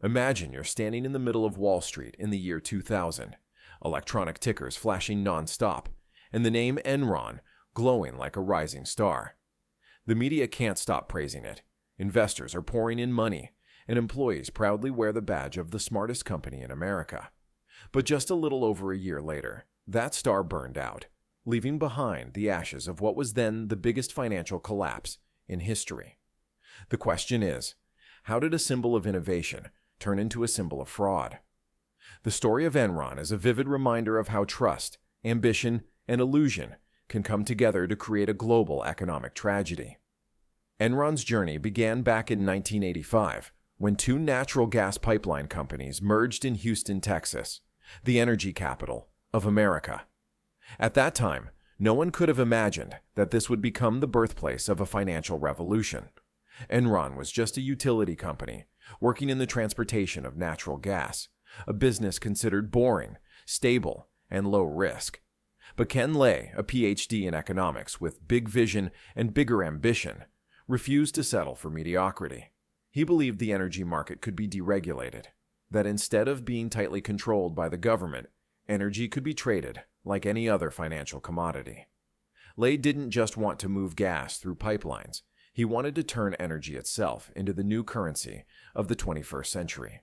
Imagine you're standing in the middle of Wall Street in the year 2000, electronic tickers flashing non-stop, and the name Enron glowing like a rising star. The media can't stop praising it. Investors are pouring in money, and employees proudly wear the badge of the smartest company in America. But just a little over a year later, that star burned out, leaving behind the ashes of what was then the biggest financial collapse in history. The question is, how did a symbol of innovation turn into a symbol of fraud? The story of Enron is a vivid reminder of how trust, ambition, and illusion can come together to create a global economic tragedy. Enron's journey began back in 1985 when two natural gas pipeline companies merged in Houston, Texas, the energy capital of America. At that time, no one could have imagined that this would become the birthplace of a financial revolution. Enron was just a utility company working in the transportation of natural gas, a business considered boring, stable, and low risk. But Ken Lay, a PhD in economics with big vision and bigger ambition, refused to settle for mediocrity. He believed the energy market could be deregulated, that instead of being tightly controlled by the government, energy could be traded like any other financial commodity. Lay didn't just want to move gas through pipelines. He wanted to turn energy itself into the new currency of the 21st century.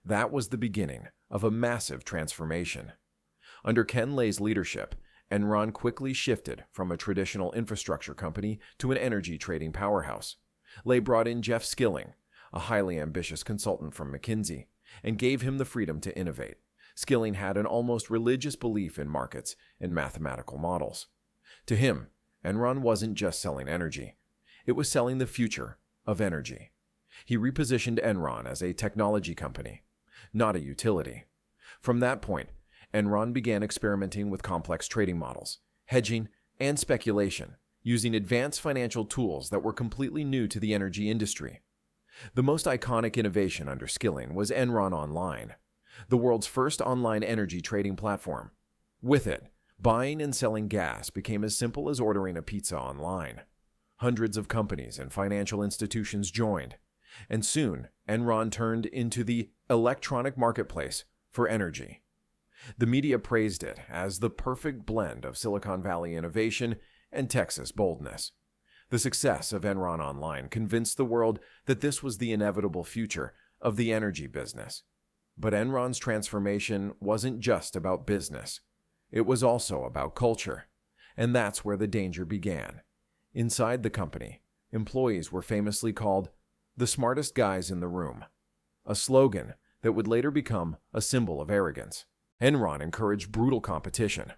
That was the beginning of a massive transformation. Under Ken Lay's leadership, Enron quickly shifted from a traditional infrastructure company to an energy trading powerhouse. Lay brought in Jeff Skilling, a highly ambitious consultant from McKinsey, and gave him the freedom to innovate. Skilling had an almost religious belief in markets and mathematical models. To him, Enron wasn't just selling energy. It was selling the future of energy. He repositioned Enron as a technology company, not a utility. From that point, Enron began experimenting with complex trading models, hedging, and speculation, using advanced financial tools that were completely new to the energy industry. The most iconic innovation under Skilling was Enron Online, the world's first online energy trading platform. With it, buying and selling gas became as simple as ordering a pizza online. Hundreds of companies and financial institutions joined, and soon Enron turned into the electronic marketplace for energy. The media praised it as the perfect blend of Silicon Valley innovation and Texas boldness. The success of Enron Online convinced the world that this was the inevitable future of the energy business. But Enron's transformation wasn't just about business. It was also about culture, and that's where the danger began. Inside the company, employees were famously called the smartest guys in the room, a slogan that would later become a symbol of arrogance. Enron encouraged brutal competition.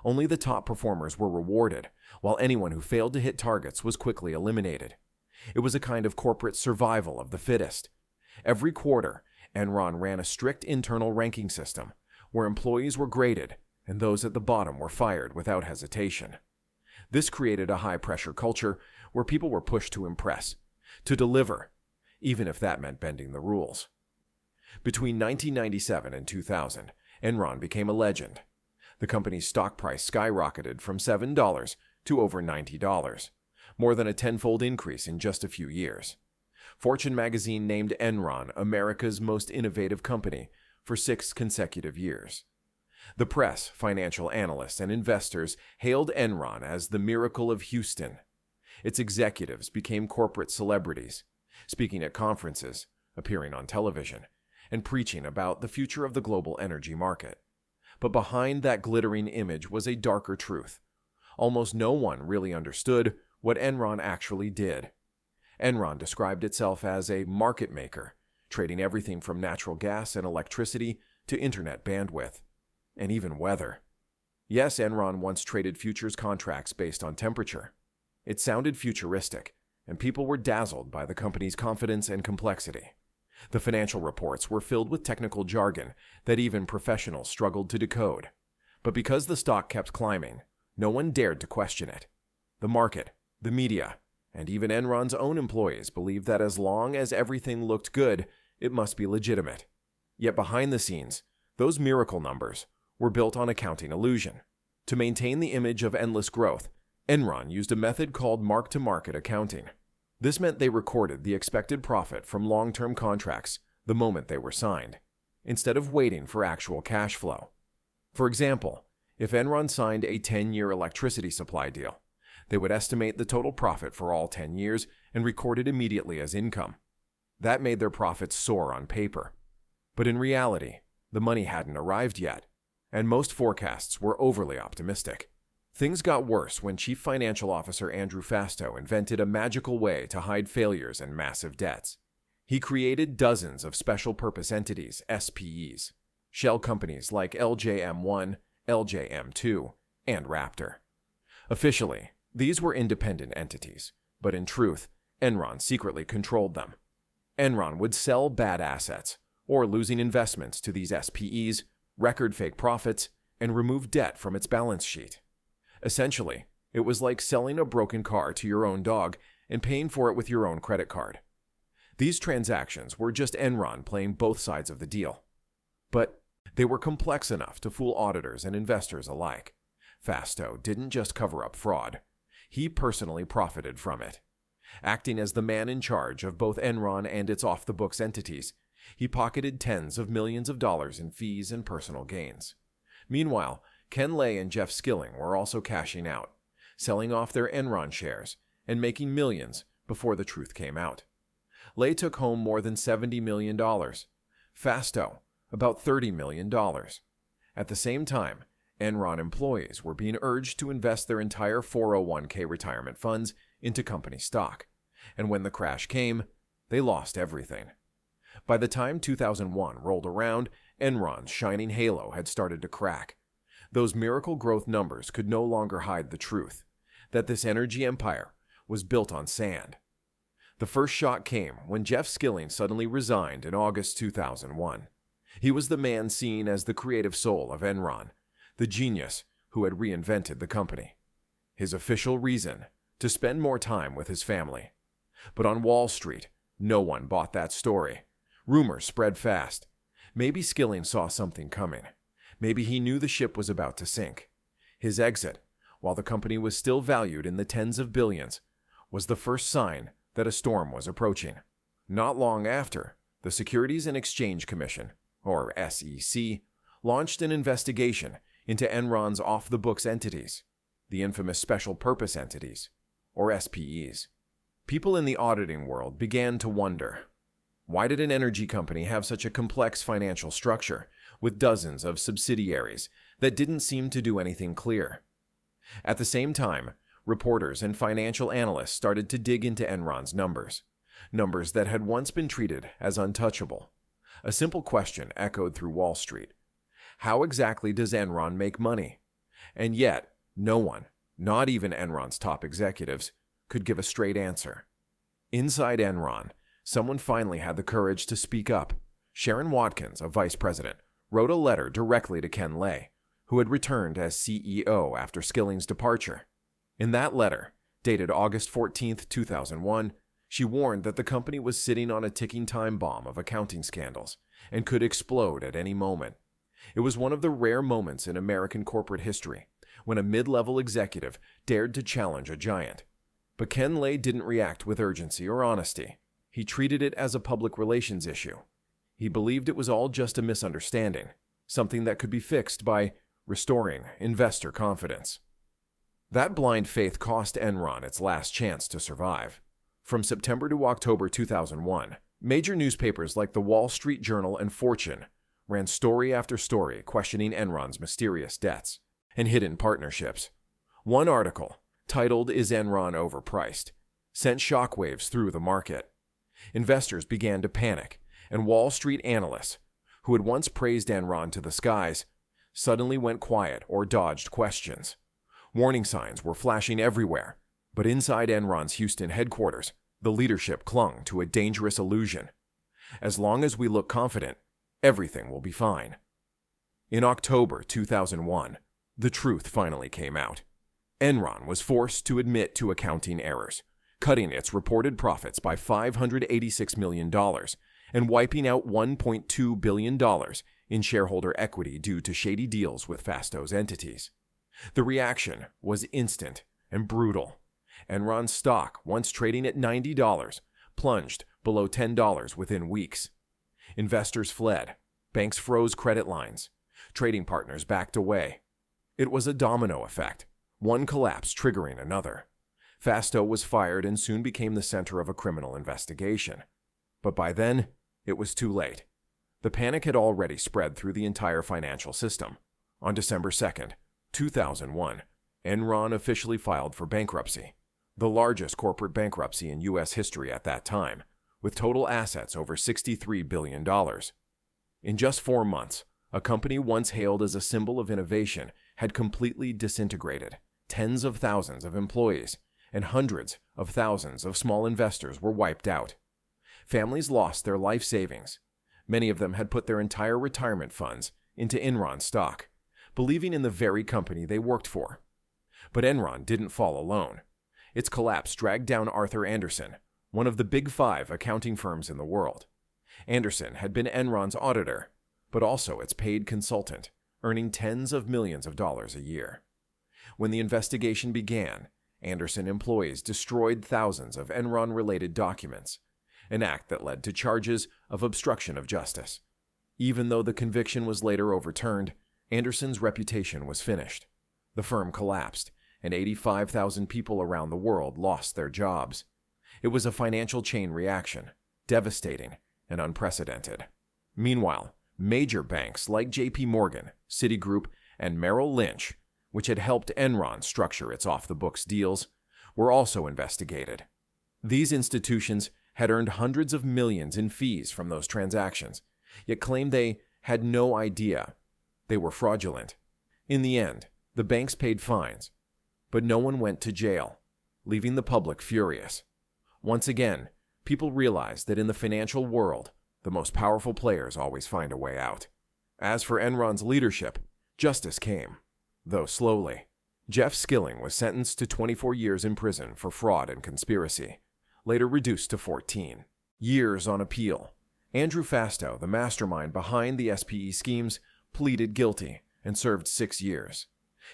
Only the top performers were rewarded, while anyone who failed to hit targets was quickly eliminated. It was a kind of corporate survival of the fittest. Every quarter, Enron ran a strict internal ranking system, where employees were graded and those at the bottom were fired without hesitation. This created a high-pressure culture where people were pushed to impress, to deliver, even if that meant bending the rules. Between 1997 and 2000, Enron became a legend. The company's stock price skyrocketed from $7 to over $90, more than a tenfold increase in just a few years. Fortune magazine named Enron America's most innovative company for 6 consecutive years. The press, financial analysts, and investors hailed Enron as the miracle of Houston. Its executives became corporate celebrities, speaking at conferences, appearing on television, and preaching about the future of the global energy market. But behind that glittering image was a darker truth. Almost no one really understood what Enron actually did. Enron described itself as a market maker, trading everything from natural gas and electricity to internet bandwidth, and even weather. Yes, Enron once traded futures contracts based on temperature. It sounded futuristic, and people were dazzled by the company's confidence and complexity. The financial reports were filled with technical jargon that even professionals struggled to decode. But because the stock kept climbing, no one dared to question it. The market, the media, and even Enron's own employees believed that as long as everything looked good, it must be legitimate. Yet behind the scenes, those miracle numbers were built on accounting illusion. To maintain the image of endless growth, Enron used a method called mark-to-market accounting. This meant they recorded the expected profit from long-term contracts the moment they were signed, instead of waiting for actual cash flow. For example, if Enron signed a 10-year electricity supply deal, they would estimate the total profit for all 10 years and record it immediately as income. That made their profits soar on paper. But in reality, the money hadn't arrived yet, and most forecasts were overly optimistic. Things got worse when Chief Financial Officer Andrew Fastow invented a magical way to hide failures and massive debts. He created dozens of special-purpose entities, SPEs, shell companies like LJM1, LJM2, and Raptor. Officially, these were independent entities, but in truth, Enron secretly controlled them. Enron would sell bad assets, or losing investments to these SPEs, record fake profits, and remove debt from its balance sheet. Essentially, it was like selling a broken car to your own dog and paying for it with your own credit card. These transactions were just Enron playing both sides of the deal. But they were complex enough to fool auditors and investors alike. Fastow didn't just cover up fraud. He personally profited from it. Acting as the man in charge of both Enron and its off-the-books entities, he pocketed tens of millions of dollars in fees and personal gains. Meanwhile, Ken Lay and Jeff Skilling were also cashing out, selling off their Enron shares and making millions before the truth came out. Lay took home more than $70 million. Fastow, about $30 million. At the same time, Enron employees were being urged to invest their entire 401k retirement funds into company stock, and when the crash came, they lost everything. By the time 2001 rolled around, Enron's shining halo had started to crack. Those miracle growth numbers could no longer hide the truth, that this energy empire was built on sand. The first shock came when Jeff Skilling suddenly resigned in August 2001. He was the man seen as the creative soul of Enron, the genius who had reinvented the company. His official reason? To spend more time with his family. But on Wall Street, no one bought that story. Rumors spread fast. Maybe Skilling saw something coming. Maybe he knew the ship was about to sink. His exit, while the company was still valued in the tens of billions, was the first sign that a storm was approaching. Not long after, the Securities and Exchange Commission, or SEC, launched an investigation into Enron's off-the-books entities, the infamous special purpose entities, or SPEs. People in the auditing world began to wonder, why did an energy company have such a complex financial structure with dozens of subsidiaries that didn't seem to do anything clear? At the same time, reporters and financial analysts started to dig into Enron's numbers that had once been treated as untouchable. A simple question echoed through Wall Street. How exactly does Enron make money? And yet, no one, not even Enron's top executives, could give a straight answer. Inside Enron, someone finally had the courage to speak up. Sharon Watkins, a vice president, wrote a letter directly to Ken Lay, who had returned as CEO after Skilling's departure. In that letter, dated August 14, 2001, she warned that the company was sitting on a ticking time bomb of accounting scandals and could explode at any moment. It was one of the rare moments in American corporate history when a mid-level executive dared to challenge a giant. But Ken Lay didn't react with urgency or honesty. He treated it as a public relations issue. He believed it was all just a misunderstanding, something that could be fixed by restoring investor confidence. That blind faith cost Enron its last chance to survive. From September to October 2001, major newspapers like the Wall Street Journal and Fortune ran story after story questioning Enron's mysterious debts and hidden partnerships. One article, titled "Is Enron Overpriced?", sent shockwaves through the market. Investors began to panic, and Wall Street analysts, who had once praised Enron to the skies, suddenly went quiet or dodged questions. Warning signs were flashing everywhere, but inside Enron's Houston headquarters, the leadership clung to a dangerous illusion. As long as we look confident, everything will be fine. In October 2001, the truth finally came out. Enron was forced to admit to accounting errors, cutting its reported profits by $586 million and wiping out $1.2 billion in shareholder equity due to shady deals with Fastow's entities. The reaction was instant and brutal. Enron's stock, once trading at $90, plunged below $10 within weeks. Investors fled. Banks froze credit lines. Trading partners backed away. It was a domino effect, one collapse triggering another. Fasto was fired and soon became the center of a criminal investigation. But by then, it was too late. The panic had already spread through the entire financial system. On December 2nd, 2001, Enron officially filed for bankruptcy, the largest corporate bankruptcy in U.S. history at that time, with total assets over $63 billion. In just 4 months, a company once hailed as a symbol of innovation had completely disintegrated. Tens of thousands of employees and hundreds of thousands of small investors were wiped out. Families lost their life savings. Many of them had put their entire retirement funds into Enron stock, believing in the very company they worked for. But Enron didn't fall alone. Its collapse dragged down Arthur Andersen, one of the big 5 accounting firms in the world. Andersen had been Enron's auditor, but also its paid consultant, earning tens of millions of dollars a year. When the investigation began, Andersen employees destroyed thousands of Enron-related documents, an act that led to charges of obstruction of justice. Even though the conviction was later overturned, Andersen's reputation was finished. The firm collapsed, and 85,000 people around the world lost their jobs. It was a financial chain reaction, devastating and unprecedented. Meanwhile, major banks like J.P. Morgan, Citigroup, and Merrill Lynch, which had helped Enron structure its off-the-books deals, were also investigated. These institutions had earned hundreds of millions in fees from those transactions, yet claimed they had no idea they were fraudulent. In the end, the banks paid fines, but no one went to jail, leaving the public furious. Once again, people realized that in the financial world, the most powerful players always find a way out. As for Enron's leadership, justice came, though slowly. Jeff Skilling was sentenced to 24 years in prison for fraud and conspiracy, later reduced to 14 years on appeal. Andrew Fastow, the mastermind behind the SPE schemes, pleaded guilty and served 6 years.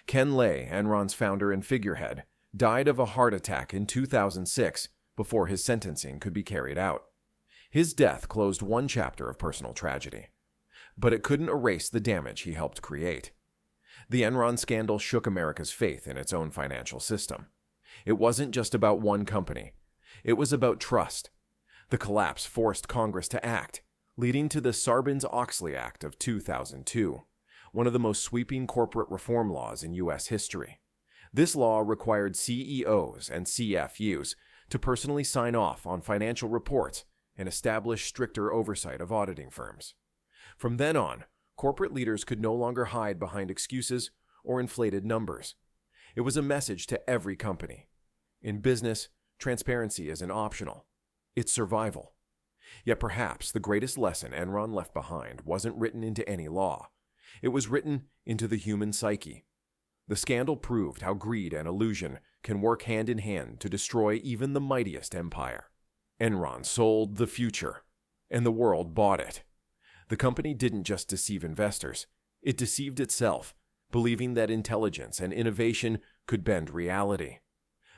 Ken Lay, Enron's founder and figurehead, died of a heart attack in 2006 before his sentencing could be carried out. His death closed one chapter of personal tragedy, but it couldn't erase the damage he helped create. The Enron scandal shook America's faith in its own financial system. It wasn't just about one company. It was about trust. The collapse forced Congress to act, leading to the Sarbanes-Oxley Act of 2002, one of the most sweeping corporate reform laws in U.S. history. This law required CEOs and CFUs to personally sign off on financial reports and establish stricter oversight of auditing firms. From then on, corporate leaders could no longer hide behind excuses or inflated numbers. It was a message to every company. In business, transparency isn't optional. It's survival. Yet perhaps the greatest lesson Enron left behind wasn't written into any law. It was written into the human psyche. The scandal proved how greed and illusion can work hand in hand to destroy even the mightiest empire. Enron sold the future, and the world bought it. The company didn't just deceive investors, it deceived itself, believing that intelligence and innovation could bend reality.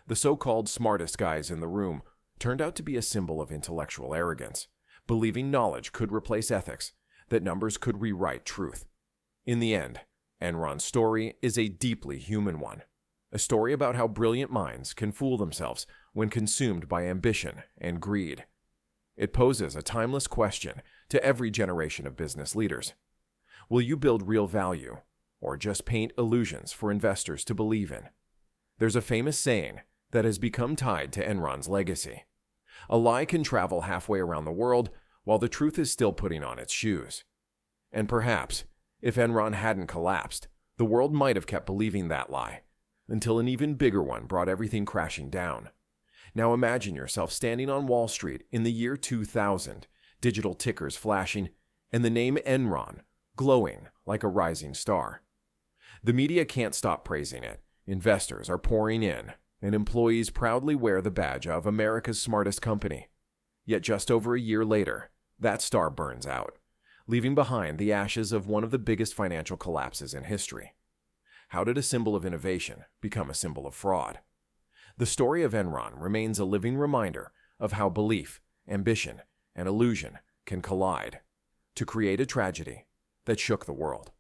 The so-called smartest guys in the room turned out to be a symbol of intellectual arrogance, believing knowledge could replace ethics, that numbers could rewrite truth. In the end, Enron's story is a deeply human one, a story about how brilliant minds can fool themselves when consumed by ambition and greed. It poses a timeless question to every generation of business leaders. Will you build real value, or just paint illusions for investors to believe in? There's a famous saying that has become tied to Enron's legacy. A lie can travel halfway around the world while the truth is still putting on its shoes. And perhaps, if Enron hadn't collapsed, the world might have kept believing that lie, until an even bigger one brought everything crashing down. Now imagine yourself standing on Wall Street in the year 2000, digital tickers flashing, and the name Enron glowing like a rising star. The media can't stop praising it. Investors are pouring in, and employees proudly wear the badge of America's smartest company. Yet just over a year later, that star burns out, leaving behind the ashes of one of the biggest financial collapses in history. How did a symbol of innovation become a symbol of fraud? The story of Enron remains a living reminder of how belief, ambition, and illusion can collide. to create a tragedy that shook the world.